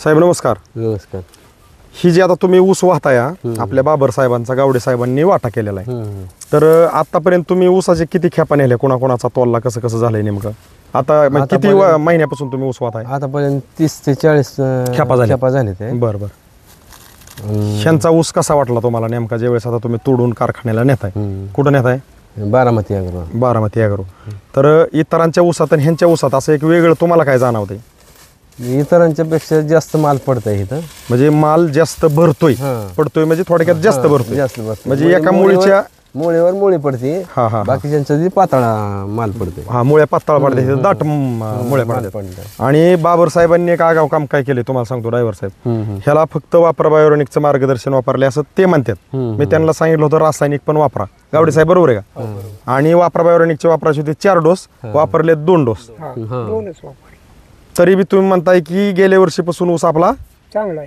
साहेब नमस्कार. नमस्कार. ही जी आता तुम्ही ऊस वाहताय आपल्या बाबर साहेबांचा गावडे साहेबांनी वाटा केलेला आहे. तर आतापर्यंत तुम्ही ऊसाचे किती खेपा नेल्या, कोणाकोणाचा तोलला, कसं कसं झालंय नेमकं? आता म्हणजे किती महिन्यापासून तुम्ही ऊस वाहताय? आतापर्यंत 30 ते 40 खेपा झाले ते. बरं बरं. ह्यांचा ऊस कसा वाटला तुम्हाला नेमका ज्यावेळेस आता तुम्ही तोडून कारखान्याला नेताय? कुठं नेताय? बारामती अग्रो. बारामती अॅग्रो. तर इतरांच्या ऊसात आणि ह्यांच्या ऊसात असं एक वेगळं तुम्हाला काय जाणवतंय? इतरांच्या पेक्षा जास्त माल पडतंय इथं. म्हणजे माल जास्त भरतोय, पडतोय म्हणजे थोडक्यात जास्त भरतोय. जास्त भरतोय. म्हणजे एका मुळीच्या मुळीवर मुळी पडते. हा हा. बाकीच्यांचा जी पातळा माल पडते. हा, मुळ्या पातळ पडते, दाट मुळ्या पडतात. आणि बाबर साहेबांनी एक आगाव काम काय केले तुम्हाला सांगतो ड्रायव्हर साहेब. ह्याला फक्त वापरा बायोनिकचं मार्गदर्शन वापरले असं ते म्हणतात. मी त्यांना सांगितलं होतं रासायनिक पण वापरा. गावडे साहेब बरोबर आहे का? आणि वापरा बायोनिकचे वापरायचे होते 4 डोस, वापरले 2 डोस. तरी बी तुम्ही म्हणताय की गेल्या वर्षीपासून ऊस आपला चांगला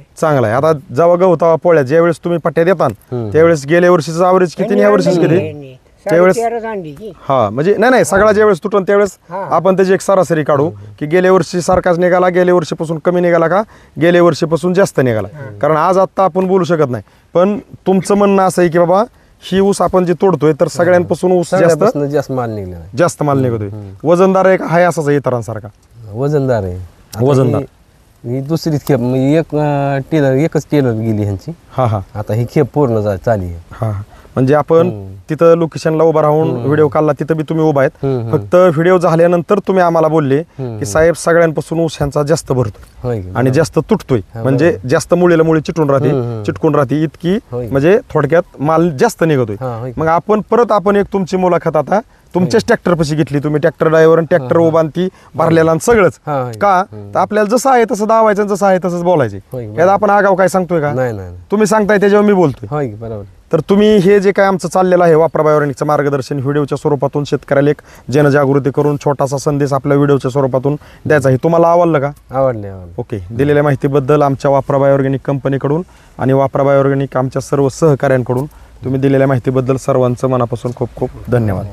आहे. आता जेव्हा गवतावा पोळ्या ज्यावेळेस तुम्ही पट्ट्या देता त्यावेळेस गेल्या वर्षीचं ॲव्हरेज किती आणि ह्या वर्षीच किती? त्यावेळेस हा, म्हणजे नाही सगळा ज्यावेळेस तुटून त्यावेळेस आपण त्याची एक सरासरी काढू की गेल्या वर्षी सारखाच निघाला, गेल्या वर्षीपासून कमी निघाला का गेल्या वर्षीपासून जास्त निघाला. कारण आज आत्ता आपण बोलू शकत नाही, पण तुमचं म्हणणं असं आहे की बाबा ही ऊस आपण जे तोडतोय तर सगळ्यांपासून ऊस जास्त माल निघला, जास्त माल निघतोय. वजनदार आहे का हाय असाच इतरांसारखा? वजनदार आहे. वजनदार. ही दुसरीच खेप, एकच टेलर गेली ह्यांची. हा हा. आता ही खेप पूर्ण चाली आहे. हा, म्हणजे आपण तिथं लोकेशनला उभा राहून व्हिडिओ काढला, तिथं बी तुम्ही उभा आहेत. फक्त व्हिडिओ झाल्यानंतर तुम्ही आम्हाला बोलले की साहेब सगळ्यांपासून ऊस ह्यांचा जास्त भरतोय आणि जास्त तुटतोय, म्हणजे जास्त मुळीला मुळी चिटकून राहते इतकी, म्हणजे थोडक्यात माल जास्त निघतोय. मग आपण एक तुमची मुलाखत आता तुमच्याच ट्रॅक्टर पशी घेतली. तुम्ही ट्रॅक्टर ड्रायव्हर आणि ट्रॅक्टर उभा ती भरलेला आणि सगळंच का तर आपल्याला जसं आहे तसं दावायचं, जसं आहे तसंच बोलायचे. यात आपण आगाव काय सांगतोय का? तुम्ही सांगताय त्याच्यावर मी बोलतोय. बरोबर. तर तुम्ही हे जे काय आमचं चाललेलं आहे वापरा बायोनिकचं मार्गदर्शन व्हिडिओच्या स्वरूपातून शेतकऱ्याला एक जनजागृती करून छोटासा संदेश आपल्या व्हिडिओच्या स्वरूपातून द्यायचा आहे, तुम्हाला आवडलं का? आवडले. ओके. दिलेल्या माहितीबद्दल आमच्या वापरा बायोऑर्गॅनिक कंपनीकडून आणि वापरा बायोऑर्गॅनिक आमच्या सर्व सहकाऱ्यांकडून तुम्ही दिलेल्या माहितीबद्दल सर्वांचं मनापासून खूप खूप धन्यवाद.